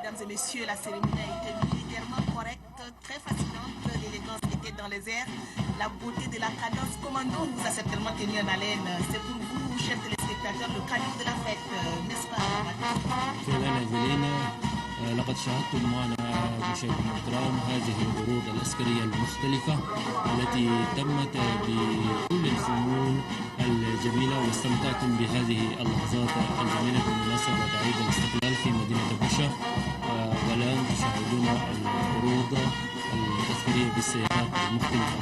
Mesdames et messieurs, la cérémonie a été militairement correcte, très fascinante. L'élégance était dans les airs. La beauté de la cadence commando nous a certainement tenu en haleine. C'est pour vous, chers téléspectateurs, le cadeau de la fête, n'est-ce pas? لقد شاهدتم معنا مشاهدينا الكرام هذه العروض العسكرية المختلفة التي تمت بكل الفنون الجميلة، واستمتعتم بهذه اللحظات الجميلة بمناسبة عيد الاستقلال في مدينة بوشة. والآن تشاهدون العروض العسكرية بالسيارات المختلفة.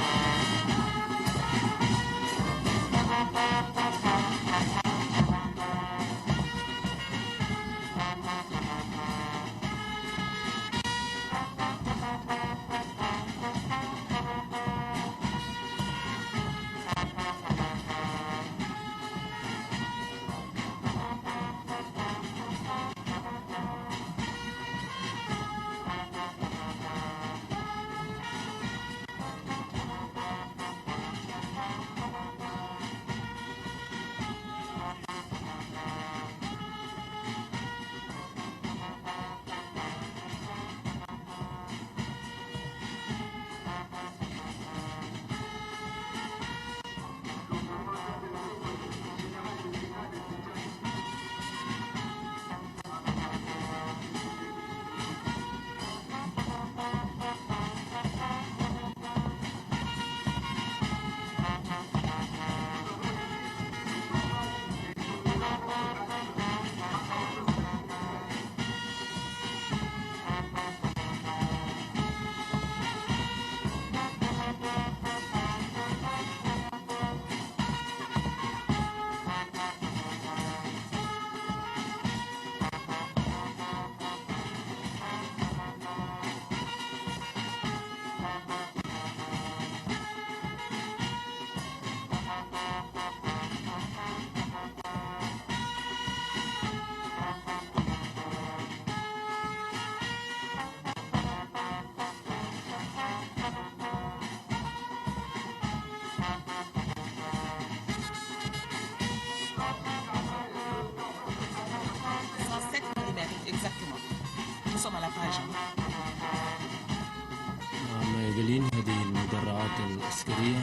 sommes à la page. ميادلين هذه المدرعات العسكرية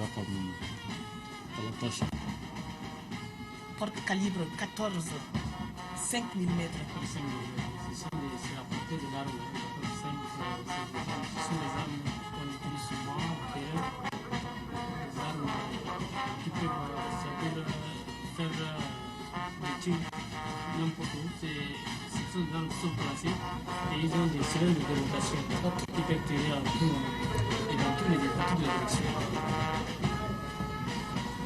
رقم 13. Porte calibre 14, 5 mm. C'est la portée de l'arme. Ce sont les armes qu'on utilise souvent au terrain. Les armes qui peuvent servir faire des tirs n'importe où. Ce sont des armes qui sont placées et ils ont des cylindres de rotation qui peuvent tirer à tout moment et dans tous les parties de la direction.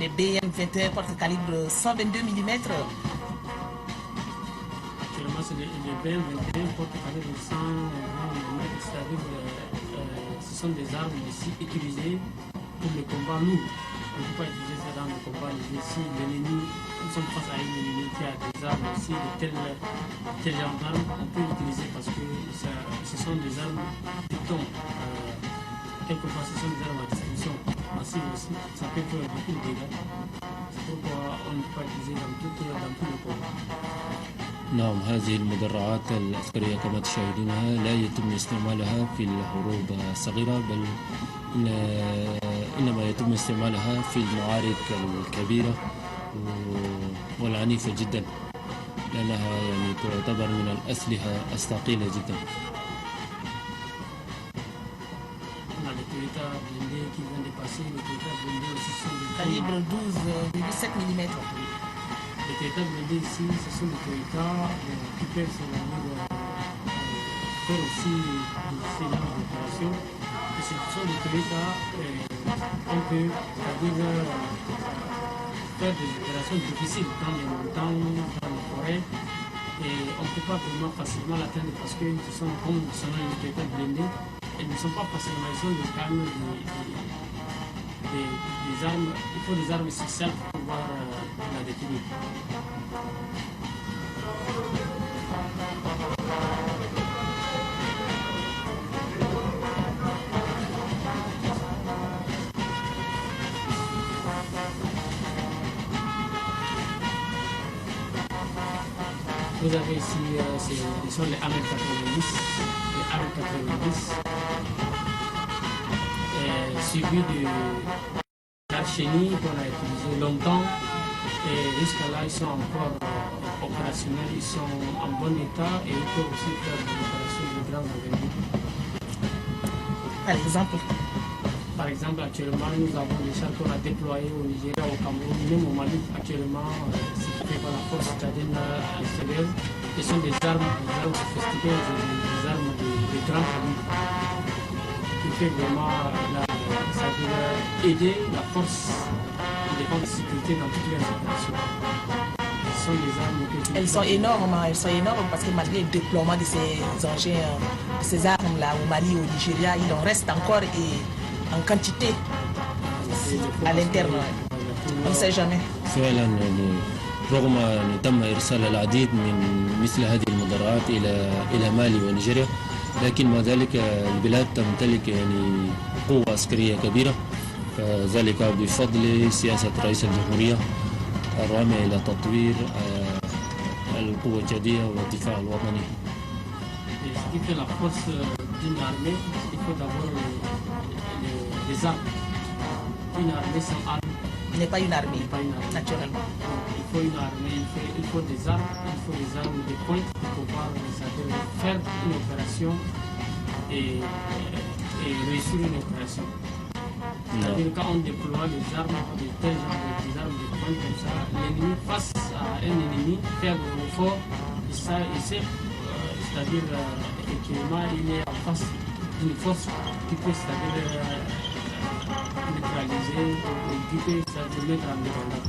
Les BM-21 porte calibre 122 mm. Actuellement, c'est les BM-21 porte calibre 120 mm, c'est-à-dire ce sont des armes aussi utilisées pour le combat lourd. On ne peut pas utiliser ça dans le combat léger. Si l'ennemi, nous sommes face à un ennemi qui a des armes aussi de telles genre d'armes, on peut l'utiliser parce que ce sont des armes qui tombent. Quelquefois, ce sont des armes à distribution massive aussi. Ça peut faire beaucoup de dégâts. C'est pourquoi on ne peut pas l'utiliser dans tous les combats. نعم، هذه المدرعات العسكرية كما تشاهدونها لا يتم استعمالها في الحروب الصغيرة، بل إنما يتم استعمالها في المعارك الكبيرة والعنيفة جدا، لأنها يعني تعتبر من الأسلحة الثقيلة جدا. Calibre 12,7 mm. Les Toyota blindés ici, ce sont des Toyota qui peuvent se faire aussi ces genres d'opérations. Et ce sont des Toyota qu'on peut faire des opérations difficiles dans les montagnes, dans les forêts. Et on ne peut pas vraiment facilement l'atteindre parce que ce sont comme les Toyota blindés. Elles ne sont pas facilement, ils sont des canons, des armes. Il faut des armes spéciales pour pouvoir la détenir. Vous avez ici, ce sont les AMEL 90, les AMEL 90, suivi de l'Archénie qu'on a utilisé longtemps. Et jusqu'à là, ils sont encore opérationnels, ils sont en bon état et ils peuvent aussi faire des opérations de grande envergure. Par exemple, actuellement, nous avons des chars qu'on a déployés au Nigeria, au Cameroun, même au Mali. Actuellement, ce qui fait par la force citadine à l'extérieur, ce sont des armes sophistiquées, des armes de grand calibre, qui fait vraiment ça veut aider la force de défense de sécurité dans toutes les opérations. Ce sont des armes elles sont énormes parce que malgré le déploiement de ces engins, de ces armes-là au Mali, au Nigeria, il en reste encore en quantité à l'interne. On ne sait jamais. فعلا رغم أن تم إرسال العديد من مثل هذه المدرعات إلى مالي ونيجيريا، لكن مع ذلك البلاد تمتلك يعني قوة عسكرية كبيرة، فذلك بفضل سياسة رئيس الجمهورية الرامية إلى تطوير القوة الجدية والدفاع الوطني. Ce qui fait la force d'une armée, il faut d'abord les armes. Une armée sans armes n'est pas une armée, naturellement. Il faut une armée, il faut des armes, de pointe pour pouvoir faire une opération et réussir une opération. C'est-à-dire quand on déploie des armes, des armes de pointe comme ça, l'ennemi face à un ennemi faible ou fort, c'est-à-dire effectivement il est en face d'une force qui peut neutraliser ou qui peut se mettre en défense.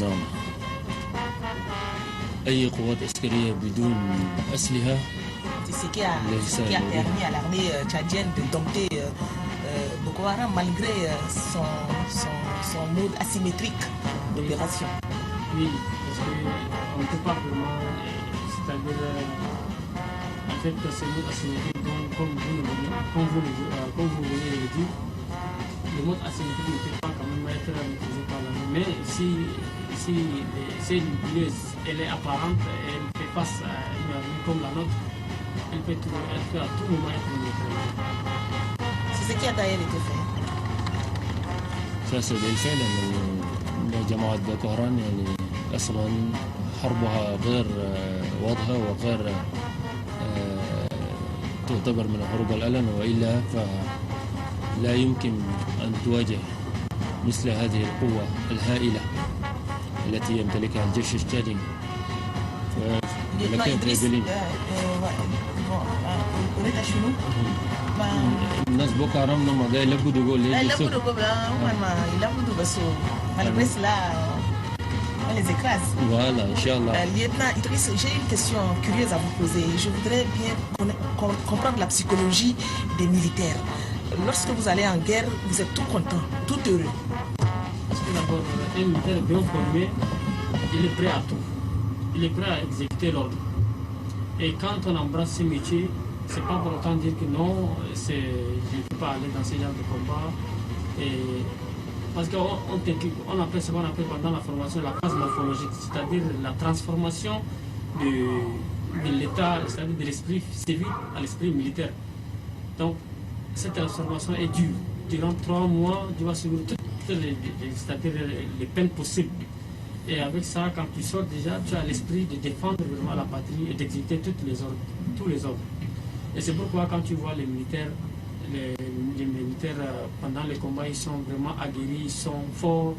نعم. أي قوات عسكرية بدون أسلحة. C'est ce qui a permis à l'armée tchadienne de dompter Boko Haram malgré son mode asymétrique d'opération. Oui, parce qu'on ne peut pas vraiment, c'est-à-dire en fait ce mode asymétrique, comme vous venez de le dire, le mode asymétrique ne peut pas quand même être maîtrisé par l'armée. Mais si une bulle elle est apparente, elle fait face à une armée comme la nôtre, elle peut à tout moment être neutralisée. C'est ce qui a d'ailleurs été fait. فاسد بالفعل أن جماعة بوكو هرام يعني أصلا حربها غير واضحة وغير تعتبر من الحروب الأعلن، وإلا فلا يمكن أن تواجه مثل هذه القوة الهائلة التي يمتلكها الجيش التشادي. الناس بوكو هرام نما جاي لابدو يقول لي malgré cela on les écrase. Voilà, Inch'Allah. Lieutenant Idriss, j'ai une question curieuse à vous poser. Je voudrais bien comprendre la psychologie des militaires. Lorsque vous allez en guerre, vous êtes tout content, tout heureux. Parce que d'abord, un militaire bien formé, il est prêt à tout. Il est prêt à exécuter l'ordre. Et quand on embrasse ce métier, c'est pas pour autant dire que non, je ne peux pas aller dans ce genre de combat. Parce qu'on appelle ce qu'on appelle pendant la formation la phase morphologique, c'est-à-dire la transformation de l'état, c'est-à-dire de l'esprit civil à l'esprit militaire. Donc, cette transformation est dure. Durant 3 mois, tu vas subir toutes les peines possibles. Et avec ça, quand tu sors déjà, tu as l'esprit de défendre vraiment la patrie et d'exécuter tous les ordres. Et c'est pourquoi quand tu vois les militaires, pendant les combats, ils sont vraiment aguerris, ils sont forts.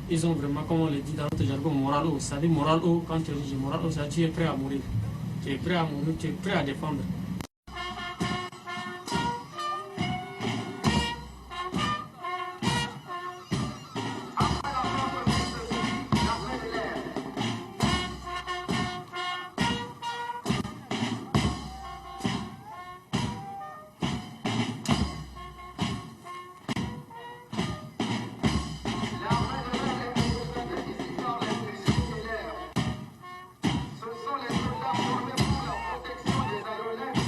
Ils ont vraiment, comme on le dit dans notre jargon, moral haut. C'est-à-dire moral haut, quand tu dis moral haut, c'est-à-dire tu es prêt à mourir. Tu es prêt à mourir, tu es prêt à défendre. Ce sont les soldats formés pour la protection des aéronefs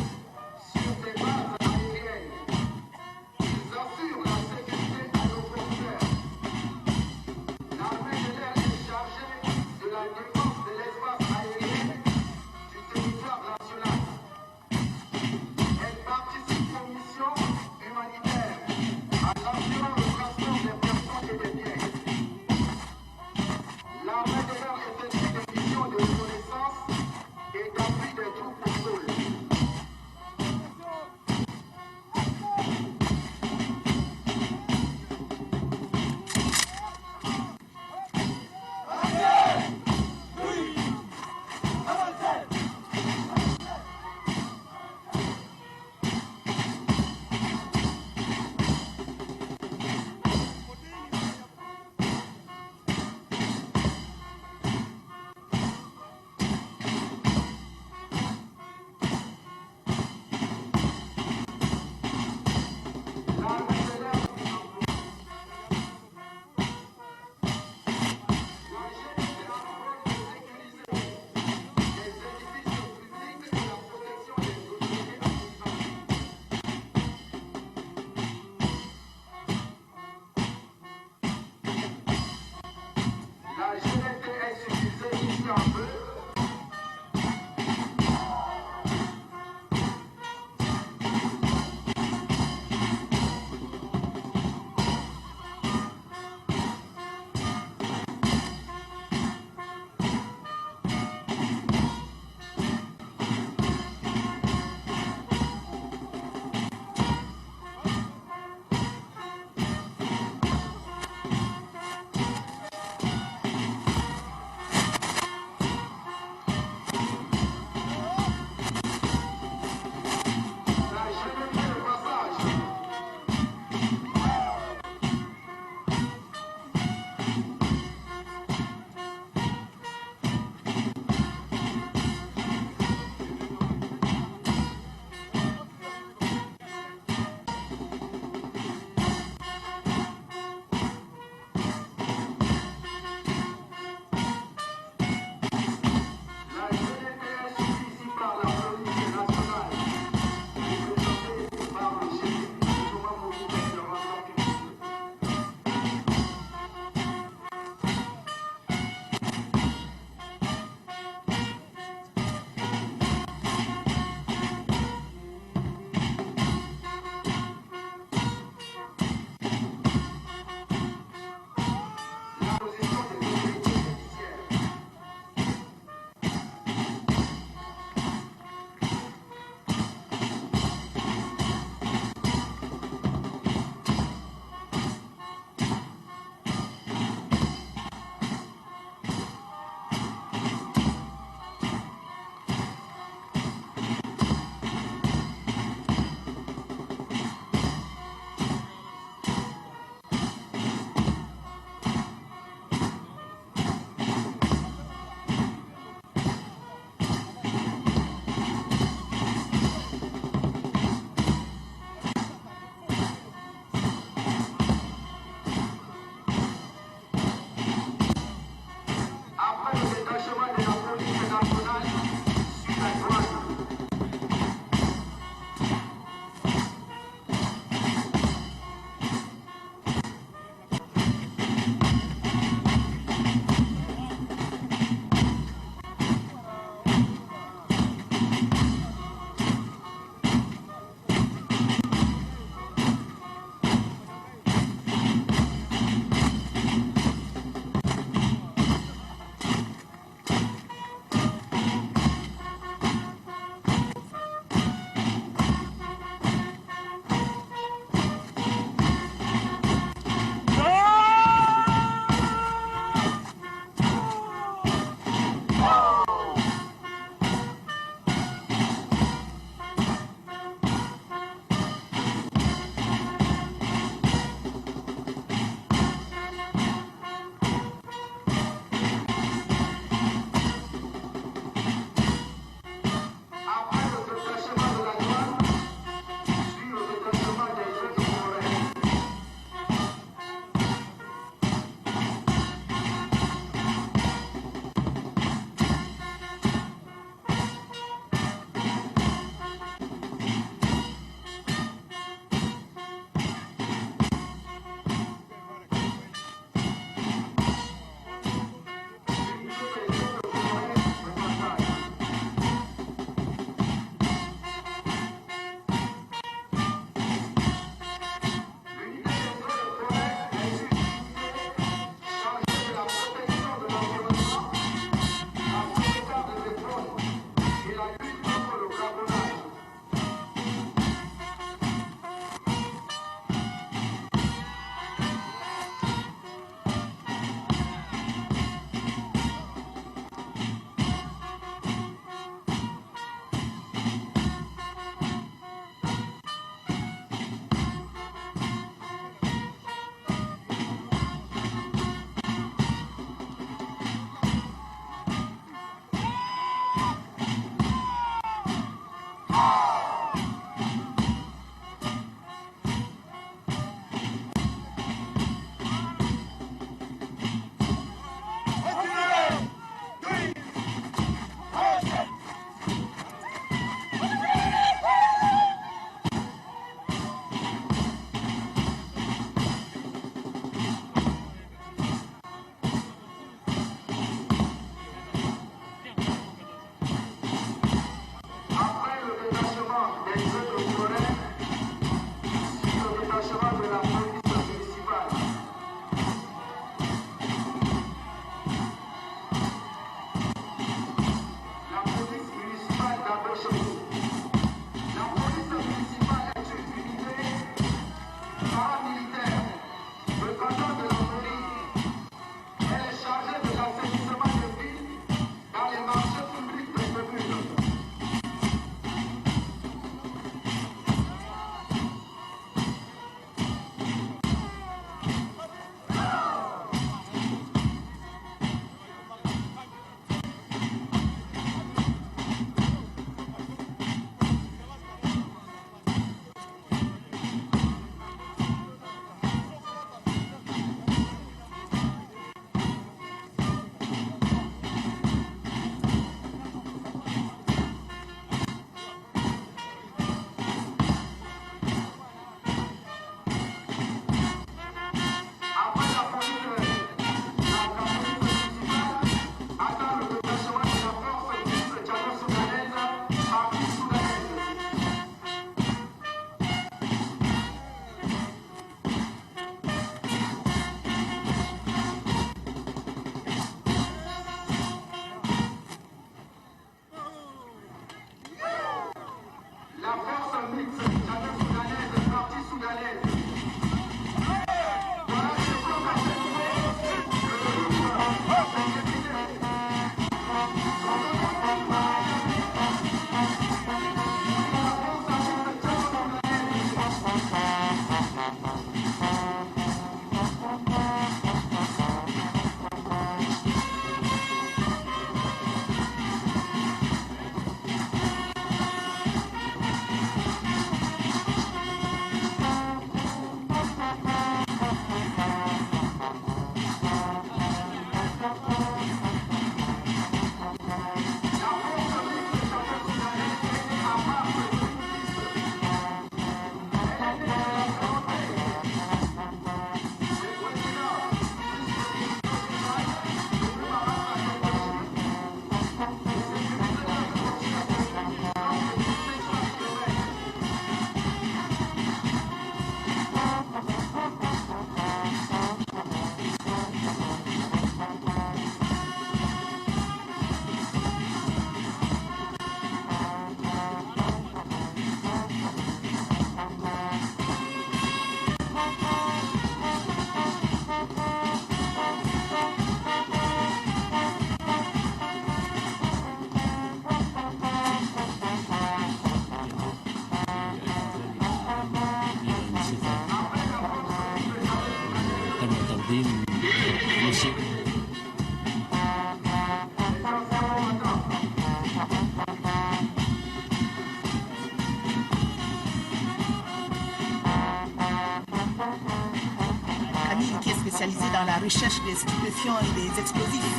dans la recherche des stupéfiants et des explosifs.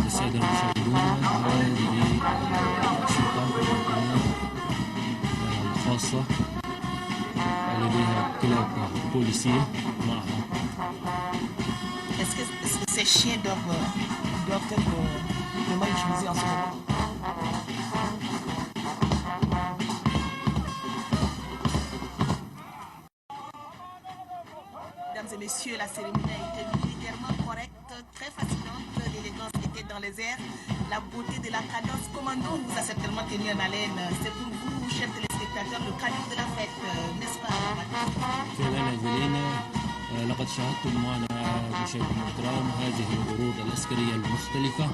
السادة المشاهدون هذه الشرطة الخاصة لديها كلاب بوليسية معها. Est-ce que ces chiens doivent être vraiment utilisés en ce moment? Mesdames et messieurs, la cérémonie a été militairement correcte, très fascinante. L'élégance était dans les airs. La beauté de la cadence commando vous a certainement tenu en haleine. C'est pour vous, chers téléspectateurs, le cadeau de la fête, n'est-ce pas? لقد شاهدتم معنا مشاهدينا الكرام هذه العروض العسكرية المختلفة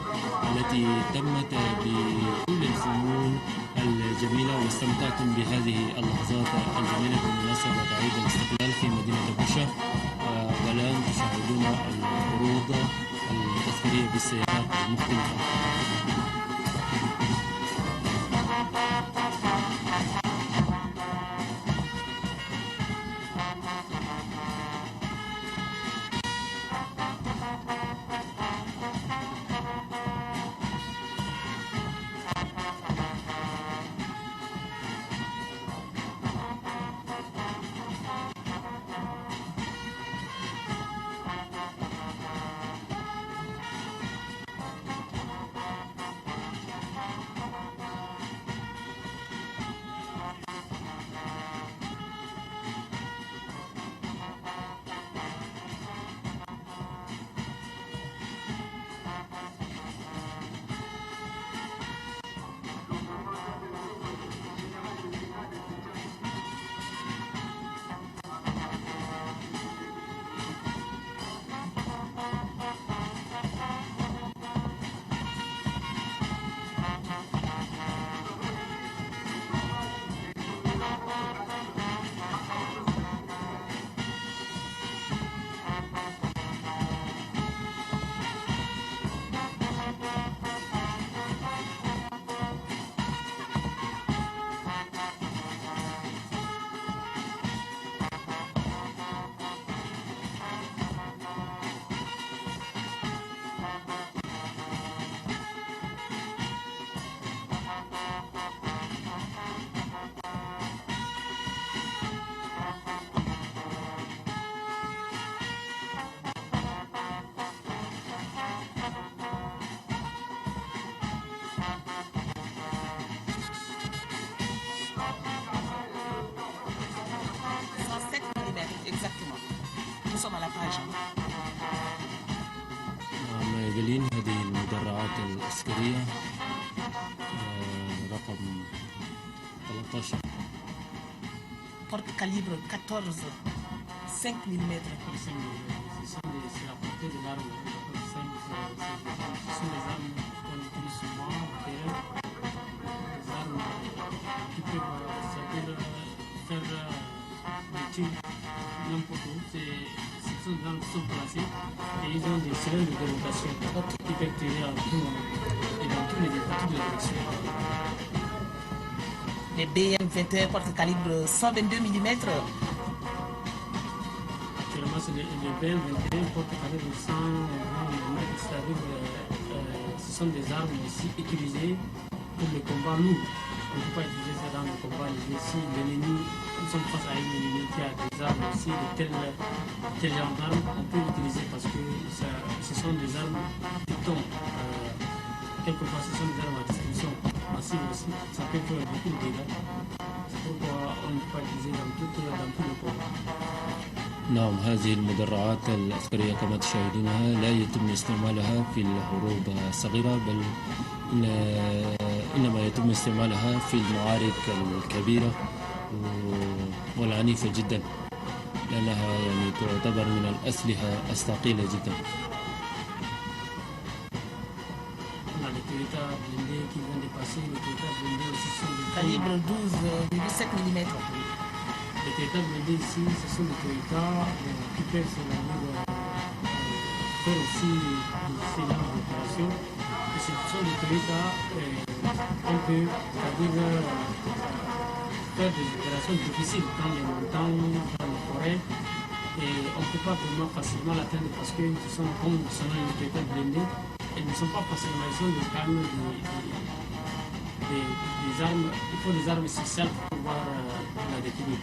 التي تمت بكل الفنون الجميلة، واستمتعتم بهذه اللحظات الجميلة بمناسبة عيد الاستقلال في مدينة بوشا. والآن تشاهدون العروض العسكرية بالسيارات المختلفة. Nous sommes à la page. مايبلين هذه المدرعات العسكرية رقم 13. Porte calibre 14, 5 mm. C'est la portée de l'arme. Ce sont les armes qu'on utilise souvent au terrain. Des armes qui peuvent faire des tirs n'importe où. Ce sont des armes qui sont placées et ils ont des cylindres de rotation qui peuvent tirer à tout moment et dans toutes les directions. Les BM-21 porte calibre 122 mm. Actuellement, c'est les BM-21 porte calibre 100 mm. C'est-à-dire ce sont des armes aussi utilisées pour le combat lourd. On ne peut pas utiliser ça dans le combat léger. Si l'ennemi, nous sommes face à un ennemi qui a des armes aussi de tel genre d'armes, on peut l'utiliser parce que ce sont des armes de ton. Quelquefois, ce sont des armes à distribution massive aussi. Ça peut faire beaucoup de dégâts. C'est pourquoi on ne peut pas l'utiliser dans tout le combat. نعم، هذه المدرعات العسكرية كما تشاهدونها لا يتم استعمالها في الحروب الصغيرة، بل إنما يتم استعمالها في المعارك الكبيرة والعنيفة جدا، لأنها يعني تعتبر من الأسلحة الثقيلة جدا. Calibre 12,7 mm. Les Toyota blindés ici, ce sont des Toyota qui peuvent se faire aussi ces genres d'opérations. spécifications du Toyota, on peut, c'est-à-dire faire des opérations difficiles dans les montagnes, dans les forêts, et on ne peut pas vraiment facilement l'atteindre parce que ce sont comme ce sont une Toyota blindée, et ne sont pas facilement, ils sont des armes, des armes, il faut des armes spéciales pour pouvoir la détenir.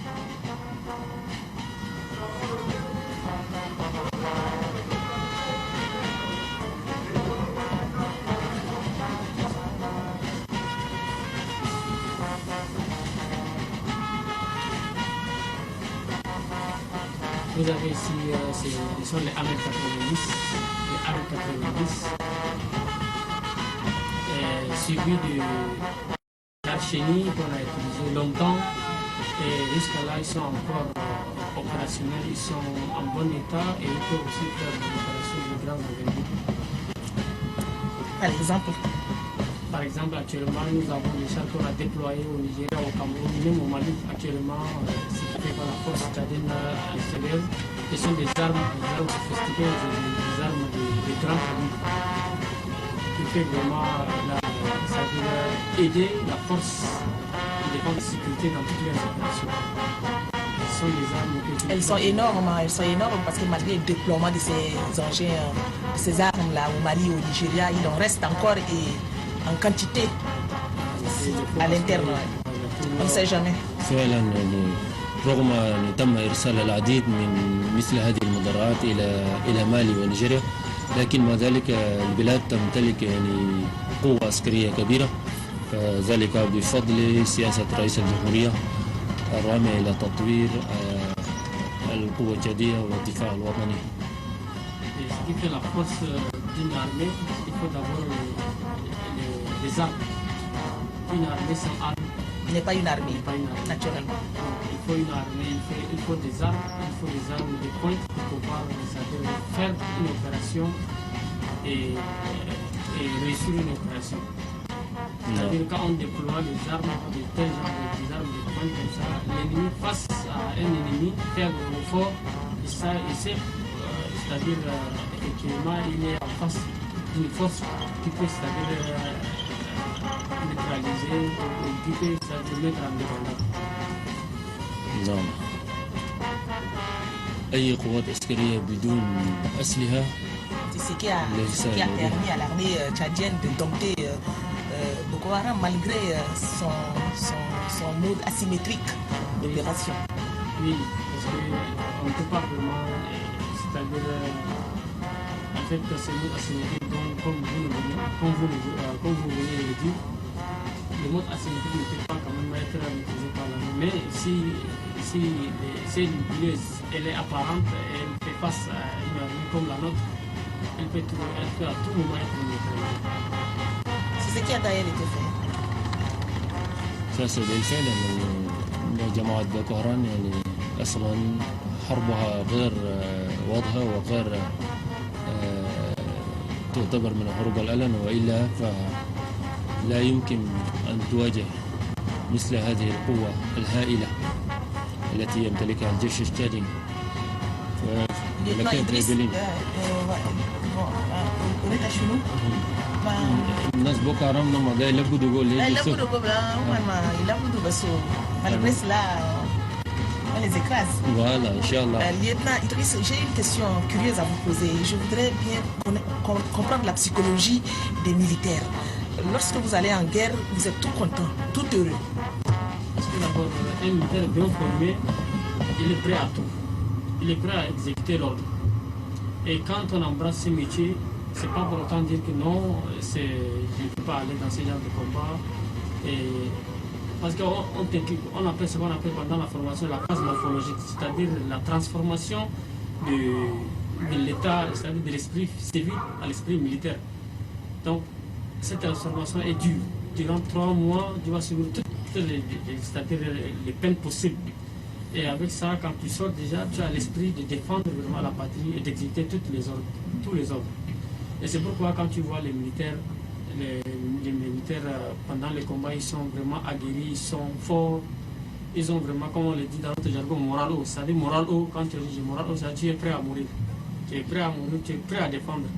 Vous avez ici, ce sont les AMEL-90, les AMEL-90, suivi de l'Archénie qu'on a utilisé longtemps, et jusqu'à là ils sont encore opérationnels, ils sont en bon état et ils peuvent aussi faire des opérations de grande envergure. Par exemple, actuellement, nous avons des chars qu'on a déployés au Nigeria, au Cameroun, même au Mali. Actuellement, c'est fait par la force tchadienne extérieure. Ce sont des armes sophistiquées, des armes de grand calibre. Qui fait vraiment ça veut aider la force de défense de sécurité dans toutes les opérations. Ce sont des armes elles sont énormes parce que malgré le déploiement de ces engins, de ces armes-là au Mali, au Nigeria, il en reste encore en quantité à l'interne. On ne sait jamais. فعلا رغم أن تم إرسال العديد من مثل هذه المدرعات إلى مالي ونيجيريا، لكن مع ذلك البلاد تمتلك يعني قوة عسكرية كبيرة، فذلك بفضل سياسة رئيس الجمهورية الرامية إلى تطوير القوة الجدية والدفاع الوطني. Ce qui fait la force d'une armée, il faut d'abord les armes. Une armée sans armes n'est pas une armée, naturellement. Il faut une armée, il faut des armes, de pointe pour pouvoir faire une opération et réussir une opération. C'est-à-dire quand on déploie des armes, des armes de pointe comme ça, l'ennemi face à un ennemi faible ou fort, c'est-à-dire effectivement il est en face d'une force qui peut neutraliser ou qui peut mettre en défense. نعم. أي قوات عسكرية بدون أسلحة. C'est ce qui a permis à l'armée tchadienne de dompter Boko Haram malgré son mode asymétrique d'opération. Oui, parce qu'on ne peut pas vraiment, c'est-à-dire en fait ce mode asymétrique, donc, comme vous venez de le dire, le mode asymétrique ne peut pas quand même être maîtrisé par l'armée. Mais si une bueuse elle est apparente et elle fait face à une armée comme la nôtre, elle peut à tout moment être neutralisée. C'est ce qui a d'ailleurs été fait. سياسة بالفعل أن جماعة بوكو هرام يعني أصلا حربها غير واضحة وغير تعتبر من الحروب الألن، وإلا فلا يمكن أن تواجه مثل هذه القوة الهائلة التي يمتلكها الجيش التشادي. الناس بوكو هرام لما ده يلبوا يقول لي malgré cela on les écrase. Voilà, Inch'Allah. Lieutenant Idriss, j'ai une question curieuse à vous poser. Je voudrais bien comprendre la psychologie des militaires. Lorsque vous allez en guerre, vous êtes tout content, tout heureux. Parce que d'abord, un militaire bien formé, il est prêt à tout. Il est prêt à exécuter l'ordre. Et quand on embrasse ce métier, c'est pas pour autant dire que non, je ne peux pas aller dans ce genre de combat. Parce qu'on appelle ce qu'on appelle pendant la formation la phase morphologique, c'est-à-dire la transformation de l'état, c'est-à-dire de l'esprit civil à l'esprit militaire. Donc, cette transformation est dure. Durant 3 mois, tu vas subir toutes les peines possibles. Et avec ça, quand tu sors déjà, tu as l'esprit de défendre vraiment la patrie et d'exécuter tous les ordres. Et c'est pourquoi quand tu vois les militaires, pendant les combats, ils sont vraiment aguerris, ils sont forts. Ils ont vraiment, comme on le dit dans notre jargon, moral haut. C'est-à-dire moral haut, quand tu dis moral haut, tu es prêt à mourir. Tu es prêt à mourir, tu es prêt à défendre.